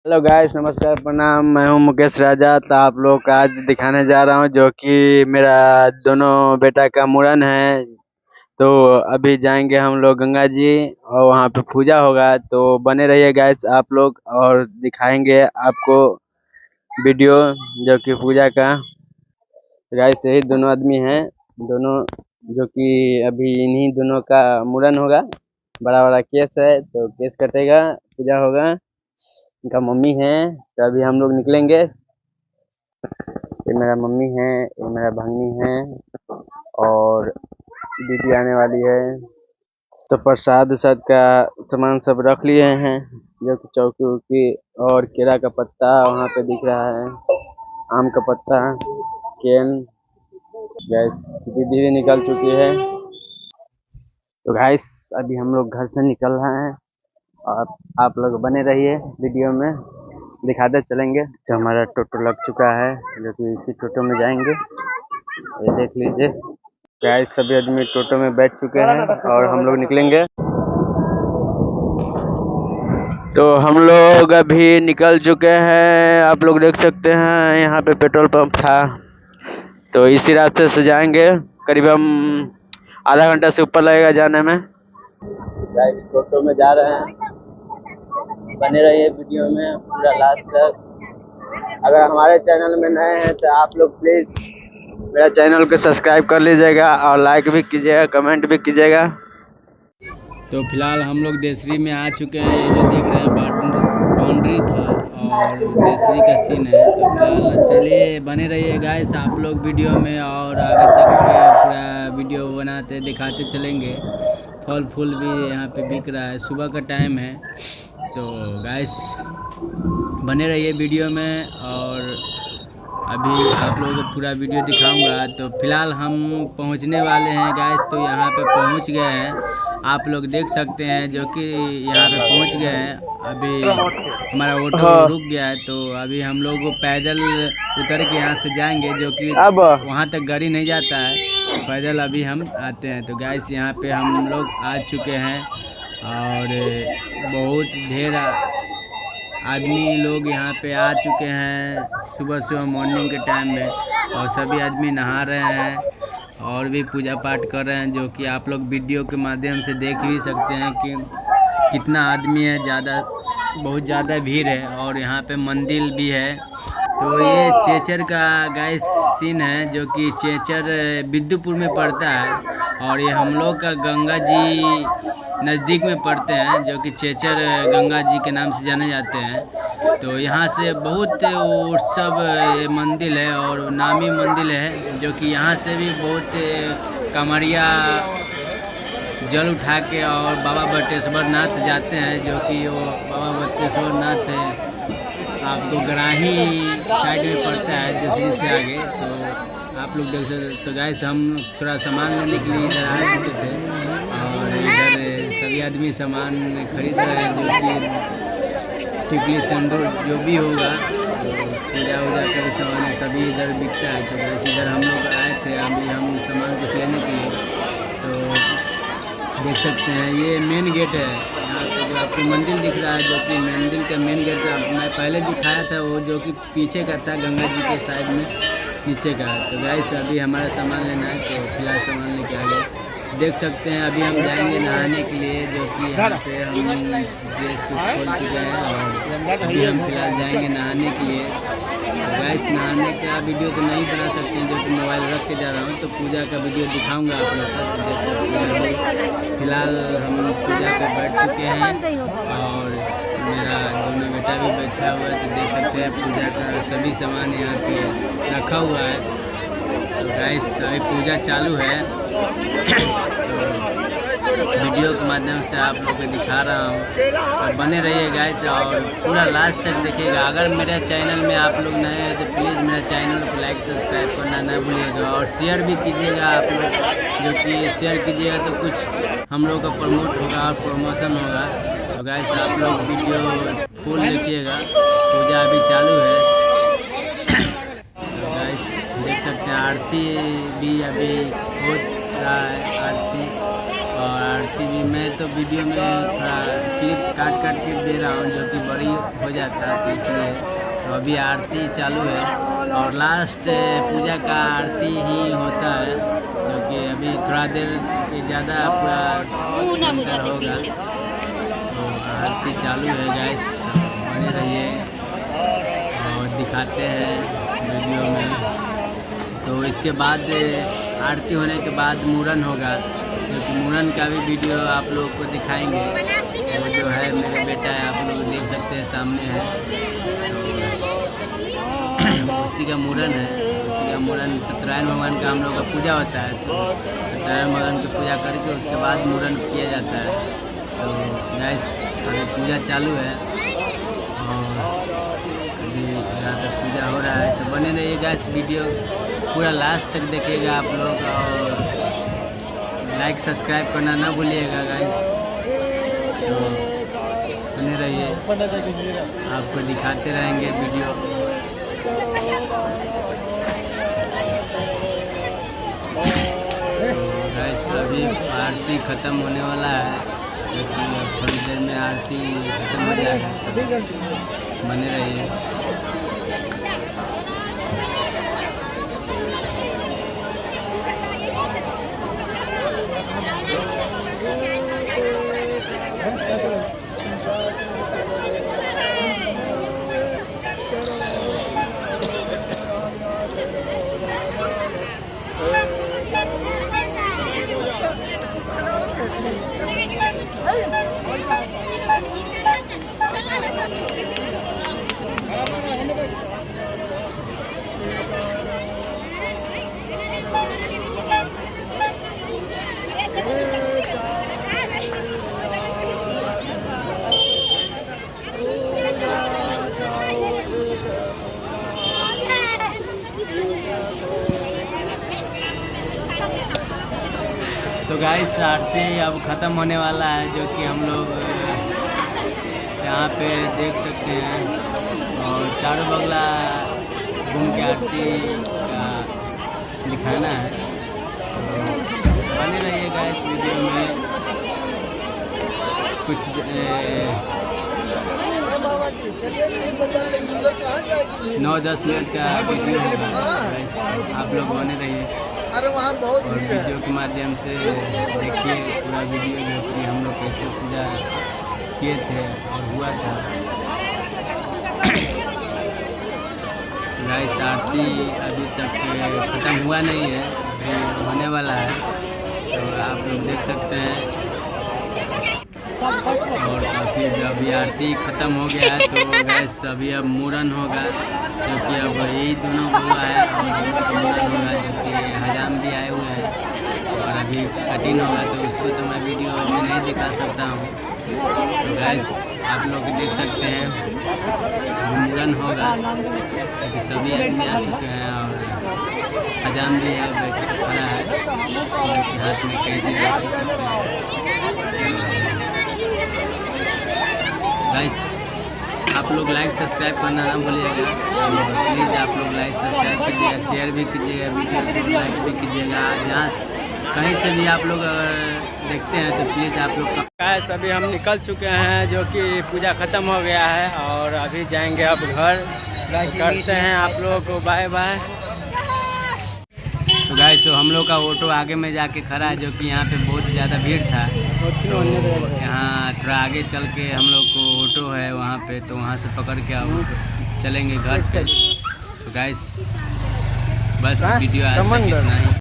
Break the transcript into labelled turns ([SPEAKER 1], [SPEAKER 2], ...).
[SPEAKER 1] Hello guys, नमस्कार, प्रणाम। मैं हूं मुकेश राजा। तो आप लोग को आज दिखाने जा रहा हूं जो कि मेरा दोनों बेटा का मुड़न है। तो अभी जाएंगे हम लोग गंगा जी और वहां पे पूजा होगा। तो बने रहिए गाइस आप लोग, और दिखाएंगे आपको वीडियो जो कि पूजा का। गाइस यही दोनों आदमी हैं, दोनों जो कि अभी इन्हीं दोनों का मुड़न होगा। बड़ा बड़ा केस है तो केस कटेगा, पूजा होगा। इनका मम्मी है तो अभी हम लोग निकलेंगे। ये मेरा मम्मी है, ये मेरा भागनी है और दीदी आने वाली है। तो प्रसाद उसाद का सामान सब रख लिए हैं, जो कि चौकी उकी और केला का पत्ता वहाँ पे दिख रहा है, आम का पत्ता, केन। गैस दीदी भी निकल चुकी है। तो गैस अभी हम लोग घर से निकल रहे हैं और आप लोग बने रहिए वीडियो में, दिखाते चलेंगे। तो हमारा टोटो लग चुका है, जो कि इसी टोटो में जाएंगे। ये देख लीजिए गाइस, सभी आदमी टोटो में बैठ चुके हैं और हम लोग निकलेंगे। तो हम लोग अभी निकल चुके हैं, आप लोग देख सकते हैं यहाँ पे पेट्रोल पंप था। तो इसी रास्ते से जाएंगे, करीब हम आधा घंटा से ऊपर लगेगा जाने में। गाइस टोटो में जा रहे हैं, बने रहिए वीडियो में पूरा लास्ट तक। अगर हमारे चैनल में नए हैं तो आप लोग प्लीज़ मेरा चैनल को सब्सक्राइब कर लीजिएगा और लाइक भी कीजिएगा, कमेंट भी कीजिएगा।
[SPEAKER 2] तो फिलहाल हम लोग देसरी में आ चुके हैं। ये जो देख रहे हैं बाउंड्री था और देसरी का सीन है। तो फिलहाल चलिए बने रहिए गाइस आप लोग वीडियो में, और आगे तक पूरा वीडियो बनाते दिखाते चलेंगे। फल फूल भी यहाँ पे बिक रहा है, सुबह का टाइम है। तो गाइस बने रहिए वीडियो में, और अभी आप लोगों को पूरा वीडियो दिखाऊंगा। तो फिलहाल हम पहुंचने वाले हैं गाइस, तो यहाँ पे पहुंच गए हैं। आप लोग देख सकते हैं जो कि यहाँ पे पहुंच गए हैं। अभी हमारा ऑटो रुक गया है, तो अभी हम लोग पैदल उतर के यहाँ से जाएंगे, जो कि
[SPEAKER 1] अब
[SPEAKER 2] वहाँ तक गाड़ी नहीं जाता है। तो पैदल अभी हम आते हैं। तो गाइस यहाँ पे हम लोग आ चुके हैं और बहुत ढेर आदमी लोग यहाँ पे आ चुके हैं सुबह सुबह मॉर्निंग के टाइम में, और सभी आदमी नहा रहे हैं और भी पूजा पाठ कर रहे हैं, जो कि आप लोग वीडियो के माध्यम से देख ही सकते हैं कि कितना आदमी है। बहुत ज़्यादा भीड़ है, और यहाँ पे मंदिर भी है। तो ये चेचर का गाइस सीन है, जो कि चेचर बिद्दुपुर में पड़ता है, और ये हम लोग का गंगा जी नज़दीक में पड़ते हैं, जो कि चेचर गंगा जी के नाम से जाने जाते हैं। तो यहाँ से बहुत उत्सव मंदिर है और नामी मंदिर है, जो कि यहाँ से भी बहुत कांवरिया जल उठा के और बाबा बटेश्वर नाथ जाते हैं, जो कि वो बाबा बटेश्वर नाथ आपको गराही साइड में पड़ता है जैसे से आगे। तो आप लोग देख सकते। तो गाइस हम थोड़ा सामान लेने के लिए इधर आ चुके थे, और इधर सभी आदमी सामान खरीद रहे हैं, जो कि टिकली सिंदूर जो भी होगा, तो पूजा वूजा का भी सामान सभी इधर बिकता है। तो गाइस इधर हम लोग आए थे अभी हम सामान कुछ लेने के लिए। तो देख सकते हैं ये मेन गेट है, यहाँ पे जो आपको मंदिर दिख रहा है, जो कि मंदिर का मेन गेट मैं पहले दिखाया था, वो जो कि पीछे का था, गंगा जी के साइड में पीछे का। तो गाइस अभी हमारा सामान लेना है, तो फिलहाल सामान लेके आ गए। देख सकते हैं अभी हम जाएंगे नहाने के लिए, जो कि यहाँ पे हम ड्रेस को खोल चुके हैं, और अभी हम फिलहाल जाएंगे नहाने के लिए। तो गाइस नहाने का वीडियो तो नहीं बना सकते हैं, जो कि मोबाइल रख के जा रहा हूँ। तो पूजा का वीडियो दिखाऊंगा आप लोग का। तो देख सकते हैं फिलहाल हम पूजा पे बैठ चुके हैं, और मेरा दोनों बेटा भी बैठा हुआ है। तो देख सकते हैं पूजा का सभी सामान यहाँ पे रखा हुआ है। तो गाइस अभी पूजा चालू है, तो वीडियो के माध्यम से आप लोग को दिखा रहा हूँ, और बने रहिए गाइस और पूरा लास्ट तक देखिएगा। अगर मेरे चैनल में आप लोग नए हैं तो प्लीज़ मेरा चैनल को लाइक सब्सक्राइब करना ना भूलिएगा, और शेयर भी कीजिएगा आप लोग, जो कि शेयर कीजिएगा तो कुछ हम लोग का प्रमोट होगा और प्रमोशन होगा। तो गाइस आप लोग वीडियो फुल देखिएगा, पूजा अभी चालू है। तो गाइस देख सकते हैं आरती भी अभी हो रहा है, आरती और आरती भी मैं तो वीडियो में थोड़ा क्लिप काट के दे रहा हूँ, जो कि बड़ी हो जाता है, तो इसलिए तो अभी आरती चालू है और लास्ट पूजा का आरती ही होता है, क्योंकि अभी थोड़ा देर के ज़्यादा पूरा होगा। तो आरती चालू है गाइस, बने रहिए और दिखाते हैं वीडियो में। तो इसके बाद आरती होने के बाद मूरन होगा, क्योंकि मूरन का भी वीडियो आप लोगों को दिखाएंगे। वो जो है मेरे बेटा है, आप लोग देख सकते हैं सामने है, तो उसी का मूरन है। उसी का मूरन सत्यनारायण भगवान का हम लोग का पूजा होता है, तो सत्यनारायण भगवान की पूजा करके उसके बाद मूरन किया जाता है। तो गैस अभी पूजा चालू है और अभी यहाँ पे पूजा हो रहा है, तो बने रहिए गैस, वीडियो पूरा लास्ट तक देखिएगा आप लोग और लाइक सब्सक्राइब करना ना भूलिएगा गाइस। तो बने रहिए, आपको दिखाते रहेंगे वीडियो। तो गाइस अभी आरती ख़त्म होने वाला है, क्योंकि अब थोड़ी देर में आरती ख़त्म हो जाएगा, तो बने रहिए। तो गाइस आरती अब ख़त्म होने वाला है, जो कि हम लोग यहाँ पे देख सकते हैं, और चारों बगला घूम के आरती का दिखाना है। तो बने रहिए गाइस वीडियो में, कुछ 9-10 मिनट का वीडियो होगा, आप लोग बने रहिए और वीडियो के माध्यम से देखिए पूरा वीडियो, जो कि हम लोग कैसे पूजा किए थे और हुआ था। गाइस आरती अभी तक ख़त्म हुआ नहीं है, अभी होने वाला है, तो आप लोग देख सकते हैं। और अभी आरती ख़त्म हो गया है, तो गैस अभी अब मूरन होगा, क्योंकि अब यही दोनों हुआ है और दोनों का मूरन होगा, जो कि हजाम भी आए हुए हैं और अभी कटिंग होगा, तो उसको तो मैं वीडियो में नहीं दिखा सकता हूँ। तो गैस आप लोग देख सकते हैं मूरन होगा, क्योंकि सभी आदमी आ चुके हैं और हजाम भी है, बैठ खड़ा है, उनके हाथ में कैंची देख सकते हैं। गाइस आप लोग लाइक सब्सक्राइब करना ना भूलिएगा, प्लीज़ आप लोग लाइक सब्सक्राइब कीजिएगा, शेयर भी कीजिएगा, वीडियो को लाइक भी कीजिएगा। जहाँ कहीं से भी आप लोग देखते हैं तो प्लीज़ आप लोग गाइस अभी हम निकल चुके हैं, जो कि पूजा ख़त्म हो गया है और अभी जाएंगे अब घर। करते हैं आप लोगों को बाय बाय। तो गाइस हम लोग का ऑटो आगे में जाके खड़ा है, जो कि यहाँ पे बहुत ज़्यादा भीड़ था, तो यहाँ थोड़ा आगे चल के हम लोग को ऑटो है वहाँ पे, तो वहाँ से पकड़ के अब चलेंगे घर पे। तो गाइस बस वीडियो आज तक इतना ही।